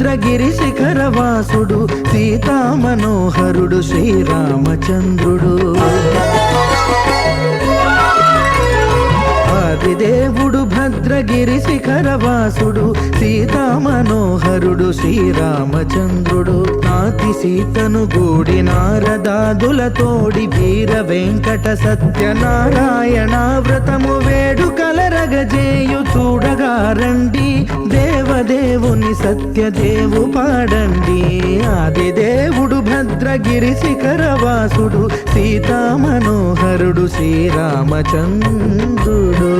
భద్రగిరి శిఖరవాసుడు సీతామనోహరుడు శ్రీరామచంద్రుడు. ఆదిదేవుడు భద్రగిరి శిఖరవాసుడు సీతామనోహరుడు శ్రీరామచంద్రుడు. నాతి సీతను గూడి నారదాదులతోడి వీర వెంకట సత్యనారాయణ వ్రతము వేడుకలరగజేయు చూడగా రండి, దేవదేవుని సత్యదేవు పాడండి. ఆదిదేవుడు భద్రగిరి శిఖరవాసుడు సీతామనోహరుడు శ్రీరామచంద్రుడు.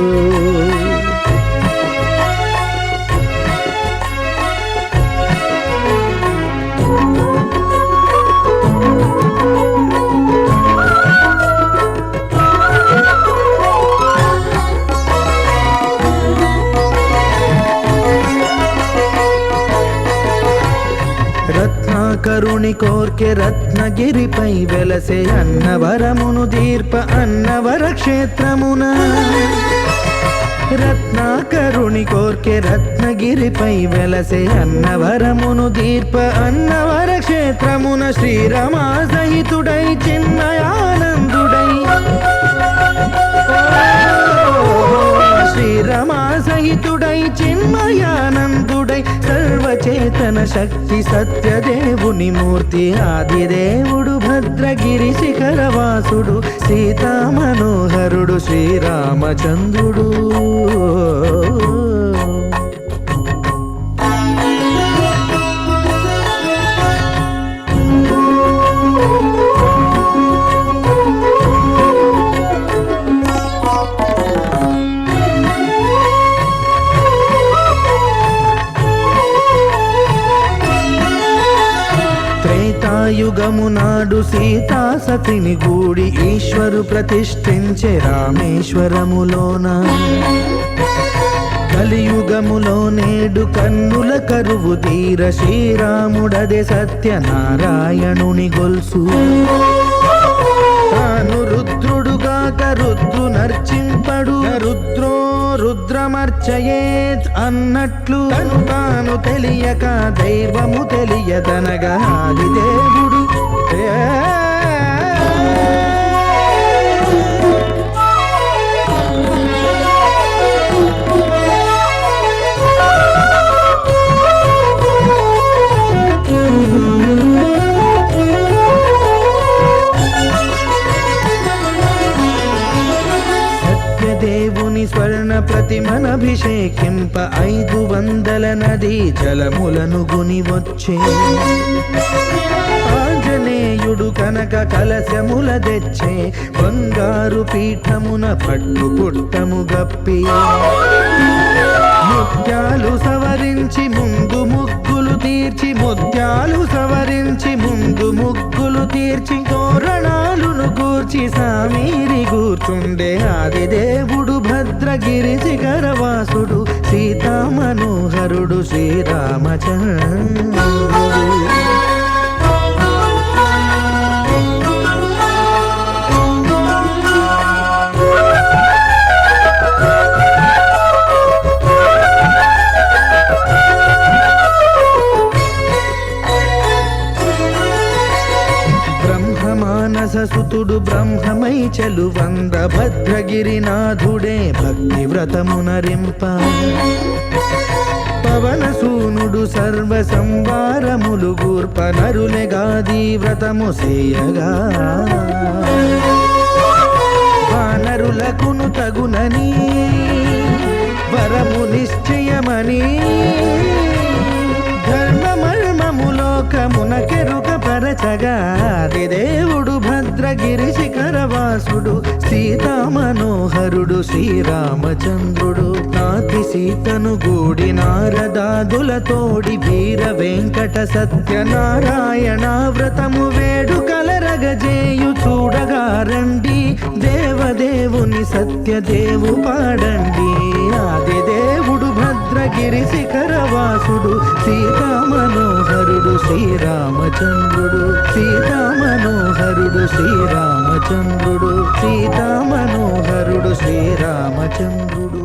రత్నాకరుని కోర్కె రత్నగిరిపై వెలసే అన్నవరమును దీర్ప అన్నవర క్షేత్రమున. రత్నాకరుని కోర్కె రత్నగిరిపై వెలసే అన్నవరమును దీర్ప అన్నవర క్షేత్రమున. శ్రీరమా సహితుడై చిన్మయానందుడై శ్రీరమా సహితుడై చిన్మయానందుడై సర్వచేతన శక్తి సత్యదేవుని మూర్తి. ఆదిదేవుడు భద్రగిరి శిఖరవాసుడు సీతామనోహరుడు శ్రీరామచంద్రుడు. త్రేతాయుగము నాడు సీతా సతిని గూడి ఈశ్వరు ప్రతిష్ఠించే రామేశ్వరములోన. కలియుగములో నేడు కన్నుల కరువు తీర శ్రీరాముడదే సత్యనారాయణుని గొల్సు. తాను రుద్రుడుగాక రుద్రు నర్చింపడు, రుద్రో రుద్రమర్చయేత్ అన్నట్లు తను తాను తెలియక దైవము తెలియదనగా ఆదిదేవుడు దేవుని స్వర్ణ ప్రతిమనభిషేకింప 500 నదీ జలములను గుని వచ్చే. ఆంజనేయుడు కనక కలశముల తెచ్చే, బంగారు పీఠమున పట్టు పుట్టము గప్పి. ముత్యాలు సవరించి ముందు ముగ్గులు తీర్చి, ముత్యాలు సవరించి ముందు ముగ్గులు తీర్చి, తోరణాలును కూర్చి సామీరి కూర్చుండే. ఆదిదేవుడు భద్రగిరి శిఖరవాసుడు సీతామనోహరుడు శ్రీరామచంద్రుడు. సుతుడు బ్రహ్మమై చెలువంద భద్రగిరినాథుడే భక్తి వ్రతమునరింప. పవన సూనుడు సర్వ సంవారములు గూర్ప నరులెగాది వ్రతము సేయగా. వానరులకును తగునని వరము నిశ్చయమని, ధర్మమర్మములోకమునకెరుక పరచగా. ఆదిదేవుడు భద్రగిరి శిఖరవాసుడు సీతామనోహరుడు శ్రీరామచంద్రుడు. నాతి సీతను గూడి నారదాదులతోడి వీర వెంకట సత్యనారాయణ వ్రతము వేడుకలరగజేయు చూడగా రండి, దేవదేవుని సత్యదేవు పాడండి. ఆదిదేవుడు భద్రగిరి శిఖరవాసుడు సీతామనోహరుడు శ్రీరామచంద్రుడు. సీతామనోహరుడు శ్రీరామచంద్రుడు. సీతామనోహరుడు శ్రీరామచంద్రుడు.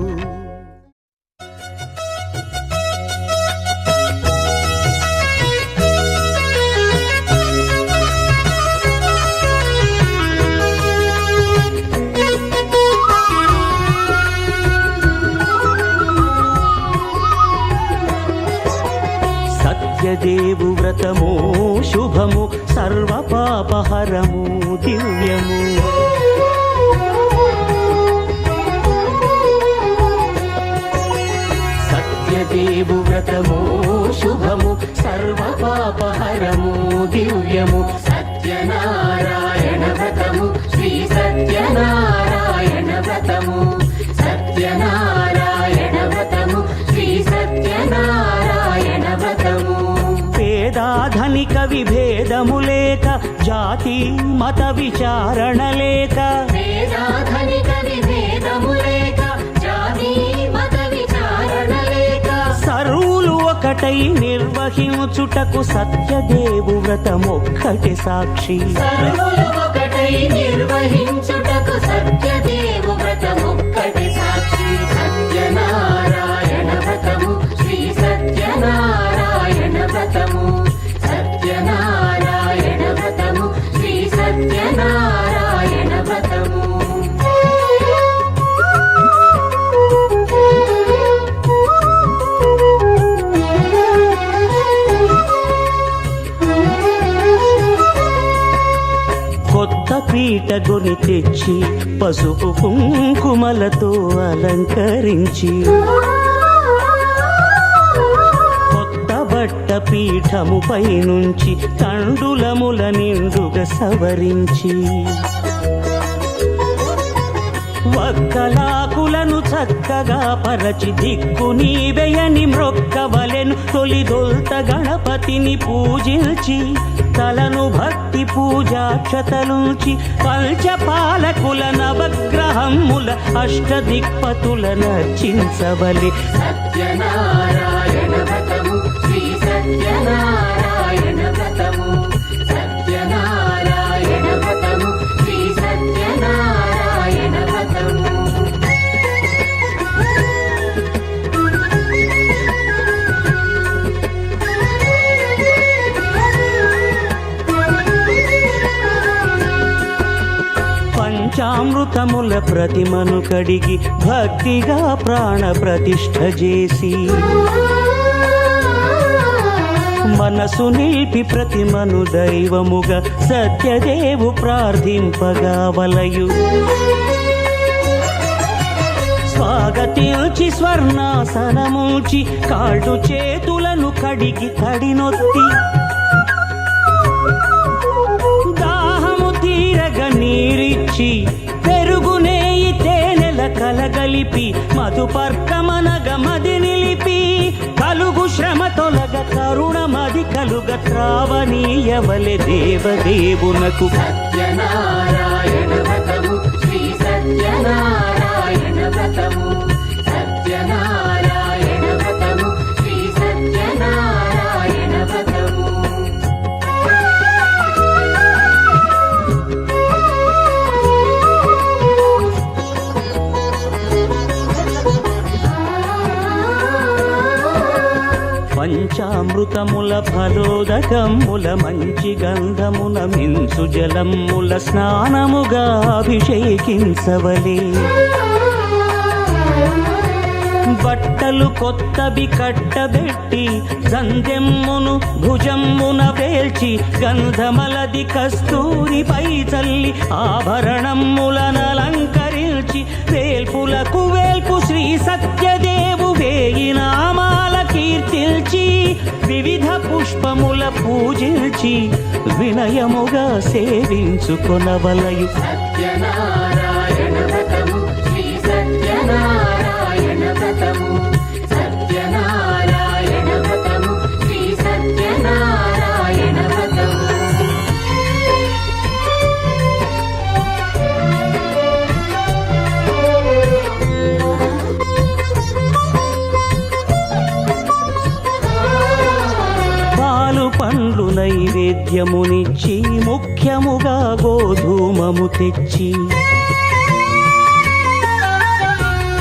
సత్యదేవు వ్రతము శుభము సర్వపాపహరము దివ్యము. సత్యదేవు వ్రతము శుభము సర్వపాపహరము దివ్యము. సత్యనారాయణ వ్రతము శ్రీ సత్యనారాయణ వ్రతము. సత్యనారాయణ వ్రతము శ్రీ సత్యనారాయణ వ్రతము. పేదాధనిక విభేదము లేక జాతి మత విచారణ లేక. పేదాధనిక విభేదము లేక జాతి మత విచారణ లేక. సర్వులు ఒకటై నిర్వహించుటకు సత్యదేవు వ్రతమొక్కటి సాక్షి. సర్వులు ఒకటై నిర్వహించుటకు సత్యదేవు వ్రతమొక్కటి సాక్షి. సత్యనారాయణ వ్రతము శ్రీ సత్యనారాయణ వ్రతము. సత్యనారాయణ వ్రతము శ్రీ సత్యనారాయణ వ్రతము. కొత్త పీటగొని తెచ్చి పసుపు కుంకుమలతో అలంకరించి. కొత్త బట్ట పీఠముపై నుంచి తండులముల నిండుగా సవరించి. వక్కలాకులను చక్కగా పరచి దిక్కు నీవెయని మ్రొక్కవలెను. తొలిదొల్త గణపతిని పూజించి తలను భక్తి పూజాక్షతలుంచి పంచపాలకుల నవగ్రహముల అష్టదిక్పతుల నర్చించవలె. సత్యనారాయణ వ్రతము శ్రీ సత్యనారాయణ వ్రతము. సత్యనారాయణ వ్రతము శ్రీ సత్యనారాయణ వ్రతము. పంచామృతముల ప్రతిమను కడిగి భక్తిగా ప్రాణ ప్రతిష్ఠ చేసి. మనసు నిలిపి ప్రతిమను దైవముగా సత్యదేవు ప్రార్థింపగా వలయు. స్వాగతించి స్వర్ణాసనముంచి కాళ్ళు చేతులను కడిగి తడినొత్తి. దాహము తీరగ నీరిచ్చి పెరుగు నేయి తేనెల కలగలిపి మధుపర్కమనగ మది నిలిపి. కలుగు శ్రమ తొలగ కరుణ మది కలుగ త్రావనీయవలె దేవదేవునకు. సత్యనారాయణ వ్రతము శ్రీ సత్యనారాయణ వ్రతము. సత్యనారాయణ వ్రతము శ్రీ సత్యనారాయణ వ్రతము. పంచామృతముల ఫలోదకముల మంచి గంధమున మించు జలముల స్నానముగా అభిషేకించవలే. బట్టలు కొత్తవి కట్టబెట్టి సంధ్యమ్మును భుజమ్మున వేల్చి గంధమలది కస్తూరిపై చల్లి ఆభరణములనలంకరించి. వేల్పులకు వేల్పు శ్రీ సత్యదేవు వేయి నామాల కీర్తిల్చి. వివిధ పుష్పముల పూజించి వినయముగా సేవించుకొనవలయు. సత్యనారాయణ వ్రతము శ్రీ సత్యనారాయణ వ్రతము. సత్యనారాయణ వ్రతము శ్రీ సత్యనారాయణ వ్రతము. పాలు పండ్లు నైవేద్యమునిచ్చి ముఖ్యముగా గోధూమము తెచ్చి.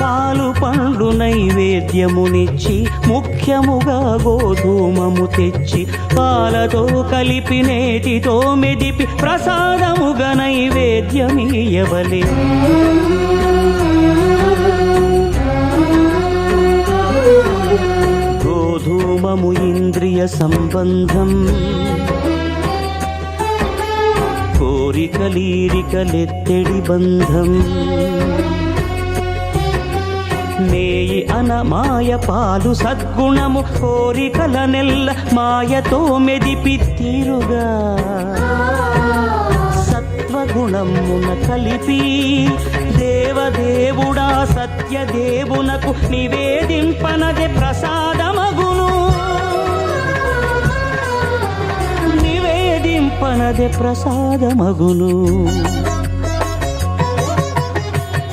పాలు పండ్లు నైవేద్యమునిచ్చి ముఖ్యముగా గోధూమము తెచ్చి. పాలతో కలిపి నేటితో మెదిపి ప్రసాదముగా నైవేద్యమీయవలే. గోధూమము ఇంద్రియ సంబంధం కోరికలీరికలెత్తెడి బంధం నేయి అనమాయ పాలు సద్గుణము కోరికల నెల్ల మాయతో మెదిపి తీరుగా సత్వగుణమున కలిపి దేవదేవుడా సత్యదేవునకు నివేదింపనదే ప్రసాదమగును నివేదింపనదే ప్రసాదమగును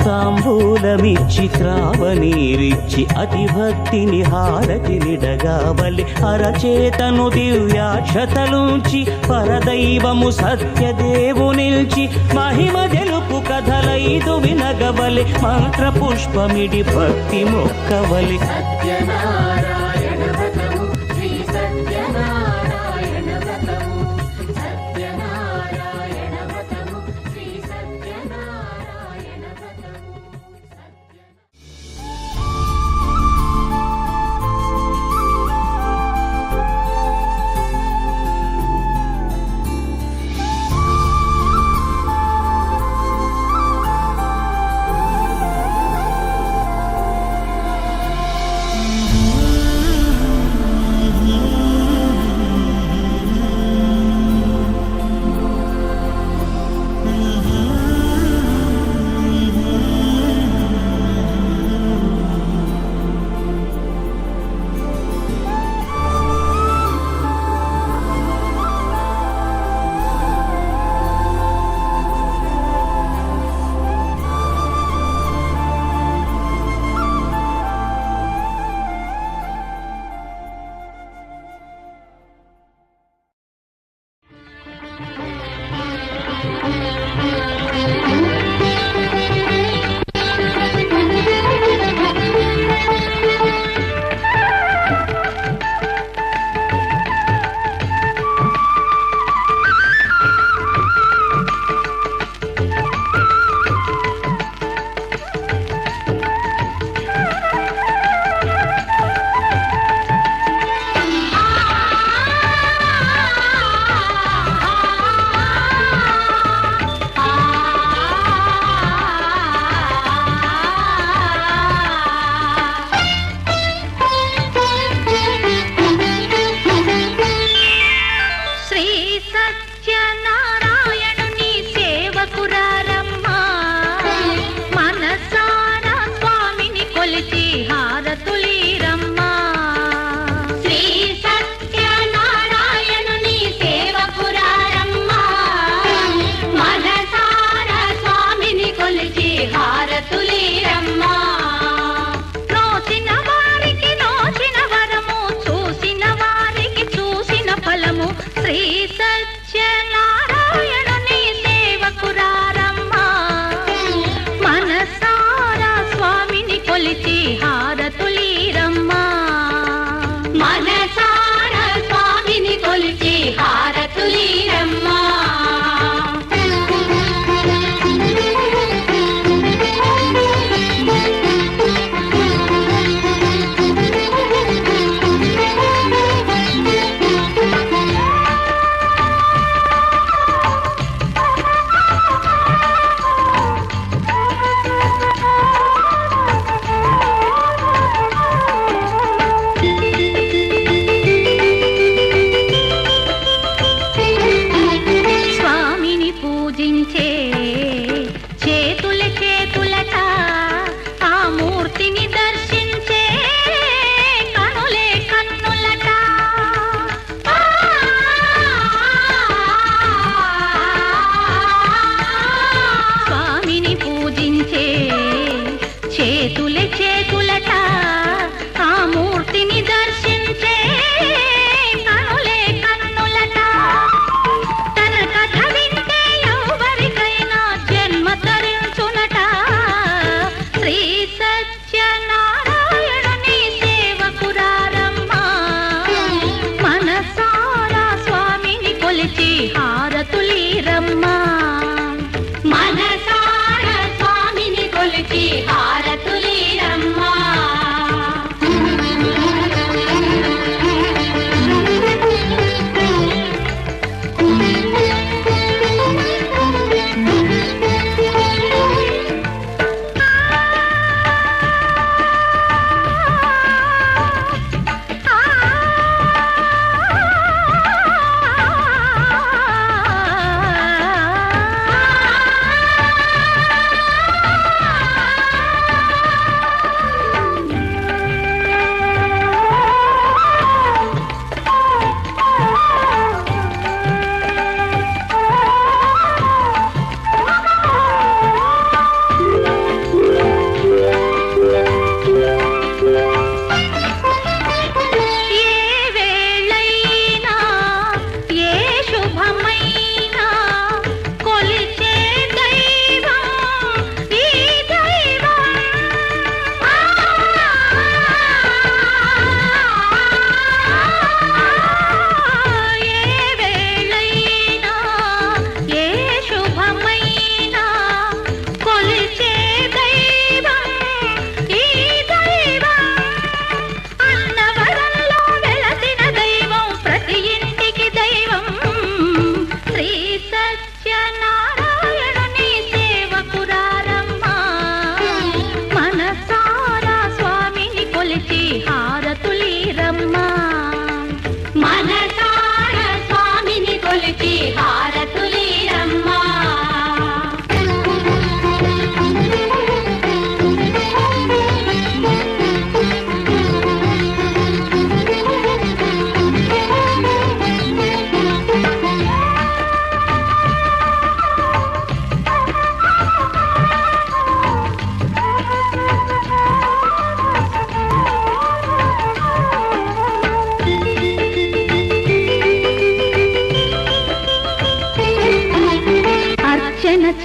తాంబూలమిచ్చి త్రావనీరిచ్చి అతిభక్తిని హారతినిడగావలి అరచేతను దివ్యాక్షతలుంచి పరదైవము సత్యదేవునిల్చి మహిమ తెలుపు కథలైదు వినగవలి మంత్ర పుష్పమిడి భక్తి మొక్కవలి సత్యనారాయణ వ్రతము శ్రీ సత్యనారాయణ వ్రతము సత్యనారాయణ వ్రతము శ్రీ సత్యనారాయణ వ్రతము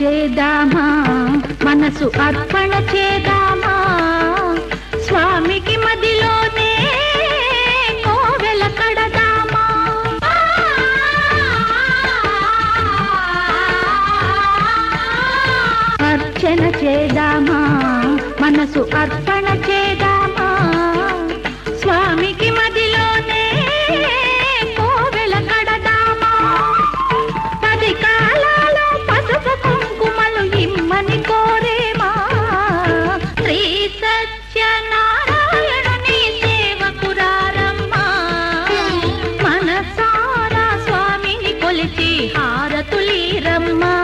చేద్దామా మనసు అర్పణ చేద్దామా స్వామికి మదిలోనే కోవెల కడదామా అర్చన చేద్దామా మనసు అర్పణ చేద్దామా స్వామికి మదిలోనే కోవెల కడదామా 10 కాలాలో పసుపు కుంకుమలు ఇమ్మని కోరేమా శ్రీ సత్యనారాయణుని సేవకురారమ్మా మనసారా స్వామిని కొలిచి హారతులీరమ్మా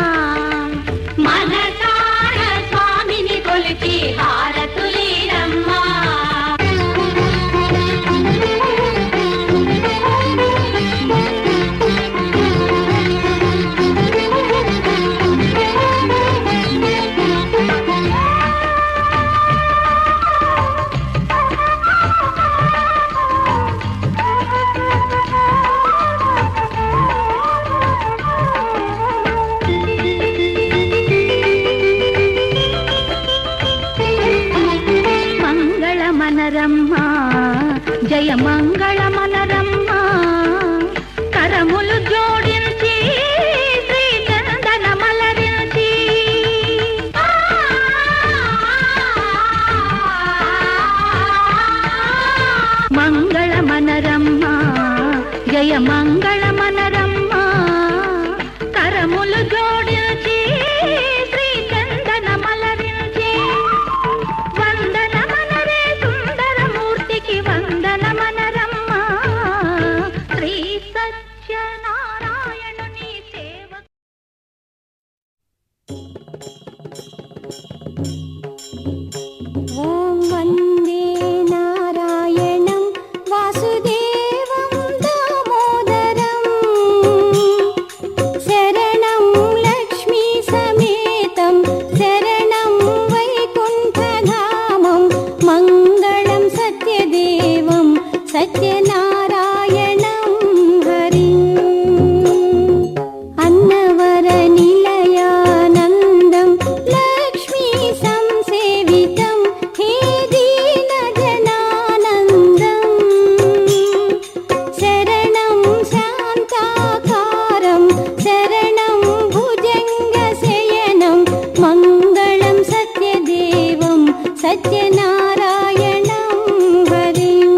మనసారా స్వామిని కొలిచి హారతులీరమ్మా మంగళమనరమ్మా జయ మంగళమనరమ్మా కరములు జోడించి శ్రీ చందనమలరించి మంగళమనరమ్మా జయ మంగళమనరమ్మా కరములు జోడించి శ్రీ చందనమలరించి వందనమనరే సుందరమూర్తికి వందనమనరమ్మా శ్రీ సత్యనారాయణుని సేవ ఓం వందే నారాయణం వాసుదేవం దామోదరం శరణం లక్ష్మీ సమేతం శరణం వైకుంఠధామం మంగళం సత్యదేవం సత్యనారాయణం హరిం అన్నవర నిలయానందం లక్ష్మీ సంసేవితం హే దీనజనానందం శరణం శాంతాకారం శరణం భుజంగశయనం మంగళం సత్యదేవం సత్యనారాయణం హరిం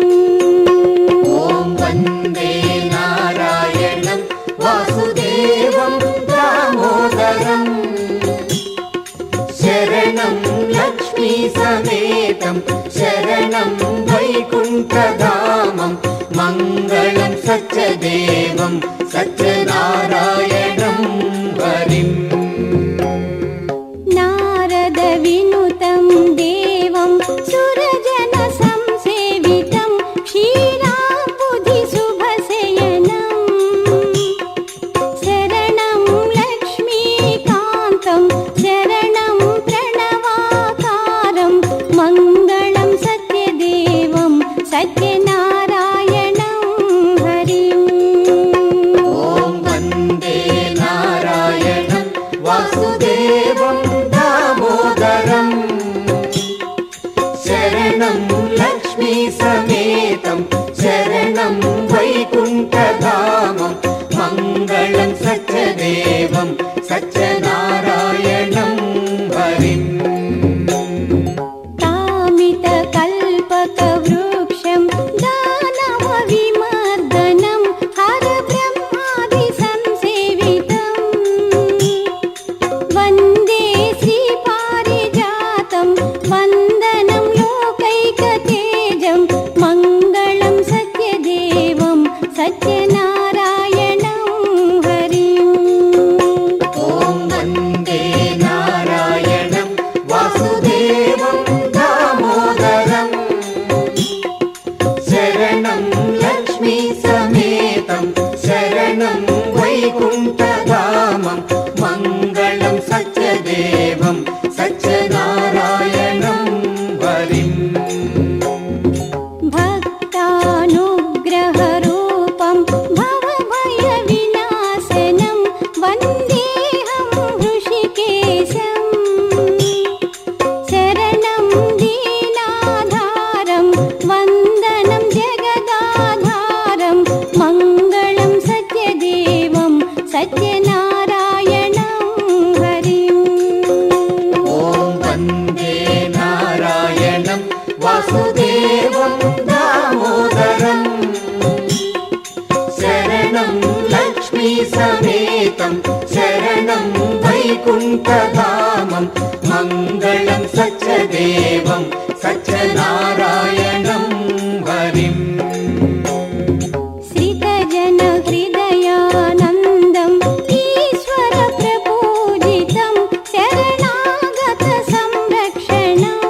ఓం వందే నారాయణం వాసుదేవం దామోదరం శరణం లక్ష్మీ సమేతం శరణం వైకుంఠధామం మంగళం సత్యదేవం సత్యనారాయణం హరిం నారద వినుతం దేవం సురజన సంసేవితం క్షీరాబుధి శుభశయనం శరణం లక్ష్మీకాంతం శరణం ప్రణవాకారం మంగళం సత్యదేవం సత్యనారాయణం హరిం ఓం వందే నారాయణం వాసుదేవం దామోదరం శరణం లక్ష్మీ సమేతం శరణం వైకుంఠధామం మంగళం సత్యదేవం సత్యనారాయణం హరిం కామిత కల్పక వృక్షం దానవ విమర్దనం హర బ్రహ్మాది సంసేవితం వందే శ్రీ పారిజాతం వందనం లోకైక తేజం మంగళం సత్యదేవం సత్యనారాయణం హరిం ఓం వందే నారాయణం వాసుదేవం దామోదరం శరణం లక్ష్మీ సమేతం శరణం వైకుంఠధామం మంగళం సత్యదేవం సత్యనారాయణం హరిం భక్తానుగ్రహ రూపం భవభయ వినాశనం వందేహం హృషికేశం వాసుదేవం దామోదరం శరణం లక్ష్మీ సమేతం శరణం వైకుంఠధామం మంగళం సత్యదేవం సత్యనారాయణం హరిం శ్రీతజన హృదయానందం ఈశ్వర ప్రపూజితం శరణాగత సంరక్షణం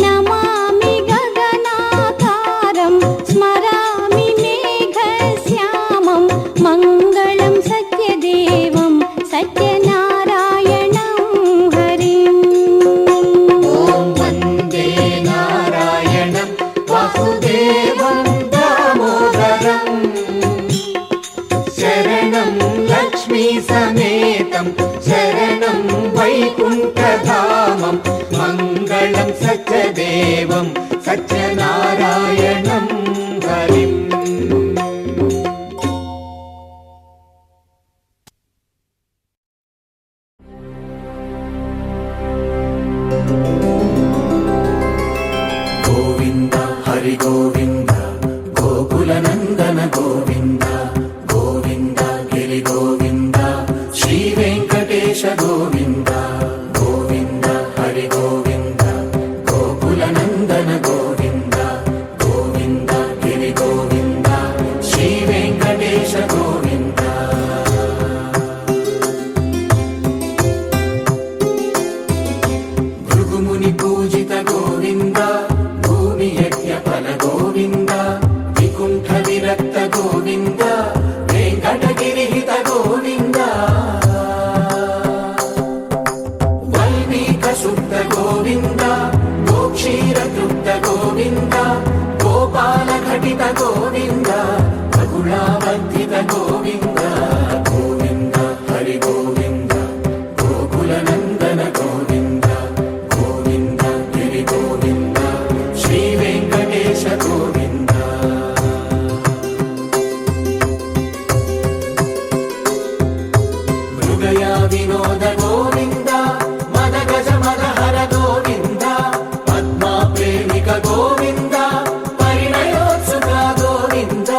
నమామి గగనాకారం స్మరామి మేఘశ్యామం మంగళం సత్యదేవం సత్యనారాయణం హరిం ఓం వందే నారాయణం వాసుదేవం దామోదరం శరణం లక్ష్మీ సమేతం శరణం వైకుంఠధామం మంగళం సత్యదేవం సత్యనారాయణం హరిం గోవింద హరి గోవింద గోకుల నందన గోవింద గోవింద గిరి గోవింద శ్రీ వెంకటేశ గోవింద గోవింద హరి గోవింద గోకుల నందన గోవింద గోవింద గిరి గోవింద శ్రీ వెంకటేశ గోవింద భృగుముని పూజిత గోవింద భూమి యజ్ఞ ఫల గోవింద వికుంఠ విరక్త గోవింద వెంకటగిరిహిత గోవింద వల్మీక శుద్ధ గోవింద గోక్షీర తృప్త గోవింద గోపాల ఘటిత గోవింద బహుళావర్ధిత గోవింద గోవింద హరి గోవింద గోకుల నందన గోవింద గోవింద గిరి గోవింద శ్రీ వెంకటేశ గోవింద మృగయా వినోద గోవింద మద గజ మదహర గోవింద పద్మా ప్రేమిక గోవింద పరిణయోత్సుక గోవింద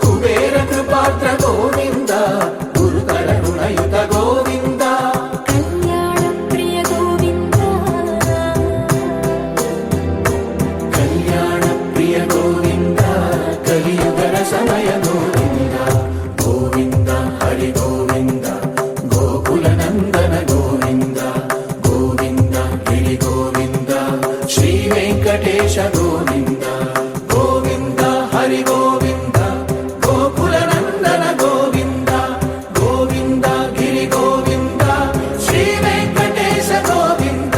కుబేర కృపాత్ర గోవింద గురుతర రుణయుత గోవింద కళ్యాణ ప్రియ గోవింద కళ్యాణ ప్రియ గోవింద కలియుగర సమయ గోవింద గోవింద హరి గోవింద గోకుల నందన గోవింద గోవింద గిరి గోవింద శ్రీ వెంకటేశ గోవింద గోవింద హరి గోవింద గోకుల నందన గోవింద గోవింద గిరి గోవింద శ్రీ వెంకటేశ గోవింద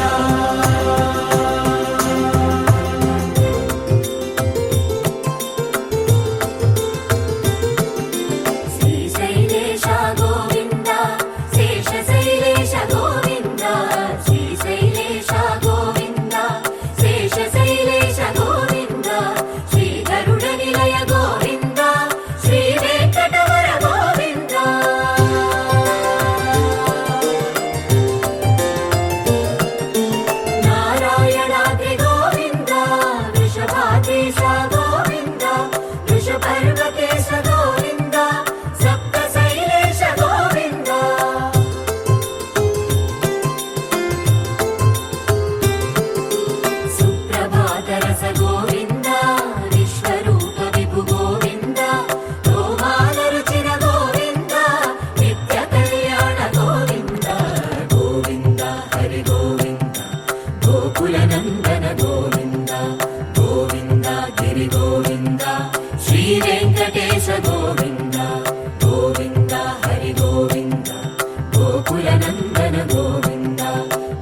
శ్రీశైలేశ గోవింద శేషశైలేశ గోవింద శ్రీశైలేశ గోవింద శేషశైలేశ గోవింద శ్రీ గరుడ నిలయ గోవింద శ్రీ వెంకటవర గోవింద నారాయణాద్రి గోవింద వృషభాధీశ గోవింద వృషపర్వకేశ గోవింద సప్త శైలేశ గోవింద సుప్రభాతరస గోవింద విశ్వరూప విభు గోవింద గోమాల రుచిర గోవింద నిత్య కళ్యాణ గోవింద గోవింద హరి గోవింద గోకుల నందన గోవింద గోవింద గిరి గోవింద శ్రీ వెంకటేశ గోవింద గోవింద హరి గోవింద గోకుల నందన గోవింద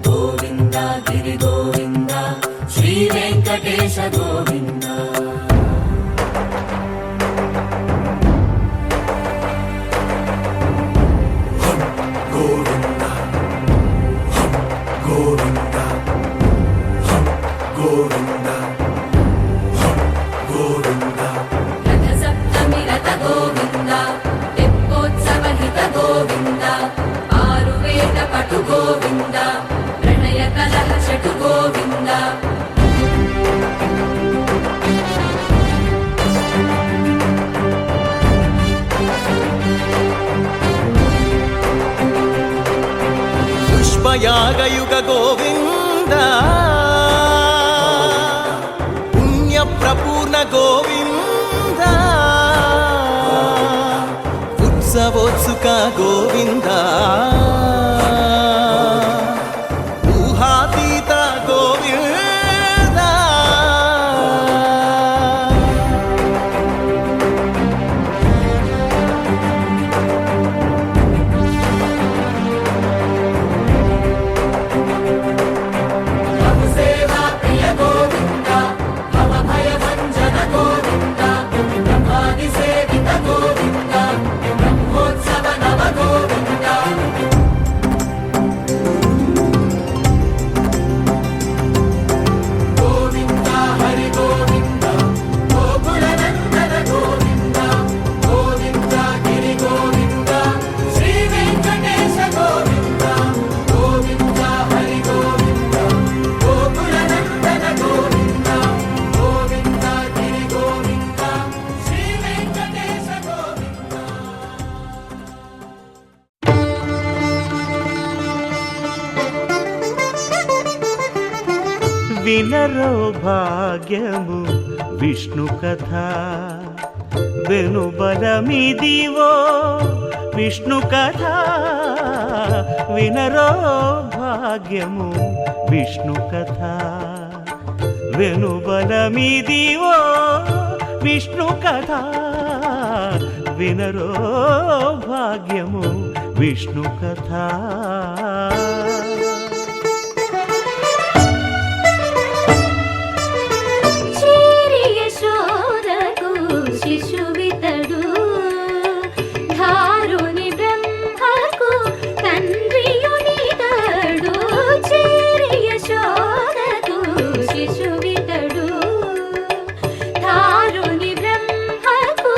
గోవింద గిరి గోవింద శ్రీ వెంకటేశ గోవింద గోవింద గోవింద లడ్డు గోవింద పుష్పయాగయుగ గోవింద పుణ్యప్రపూర్ణ గోవింద ఉత్సవోత్సుక గోవింద ఊహాతీత గోవింద సేవా ప్రియ గోవింద భవ భయ భంజన గోవింద బ్రహ్మాది సేవిత గోవింద బ్రహ్మోత్సవ నవ గోవింద గోవింద హరి గోవింద గోకుల నందన గోవింద గోవింద గిరి గోవింద శ్రీ వెంకటేశ గోవింద గోవింద హరి గోవింద గోకుల నందన గోవింద గోవింద గిరి గోవింద శ్రీ వెంకటేశ గోవింద వినరో భాగ్యము విష్ణు కథ వెనుబలమిదివో విష్ణు కథ వినరో భాగ్యము విష్ణు కథ వెనుబలమిదివో విష్ణు కథ వినరో భాగ్యము విష్ణు కథ చేరి యశోదకు శిశువితడు ధారుని బ్రహ్మకు తండ్రియునితడు చేరి యశోదకు శిశువితడు ధారుని బ్రహ్మకు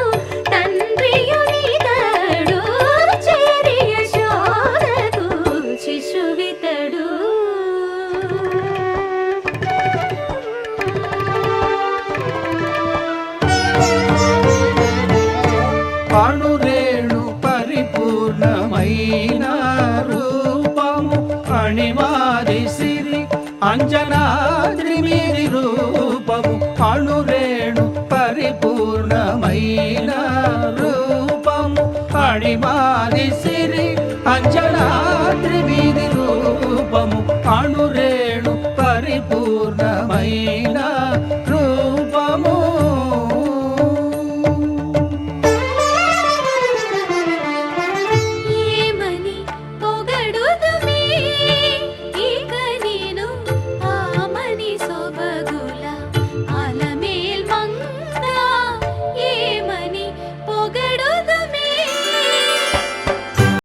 తండ్రియునితడు చేరి యశోదకు శిశువితడు అణురేణు పరిపూర్ణమైన రూపము అణిమాది సిరి అంజనాద్రి మీది రూపము అణురేణు పరిపూర్ణమైన రూపము అణిమాది సిరి అంజనాద్రి మీది రూపము అణురేణు పరిపూర్ణమైన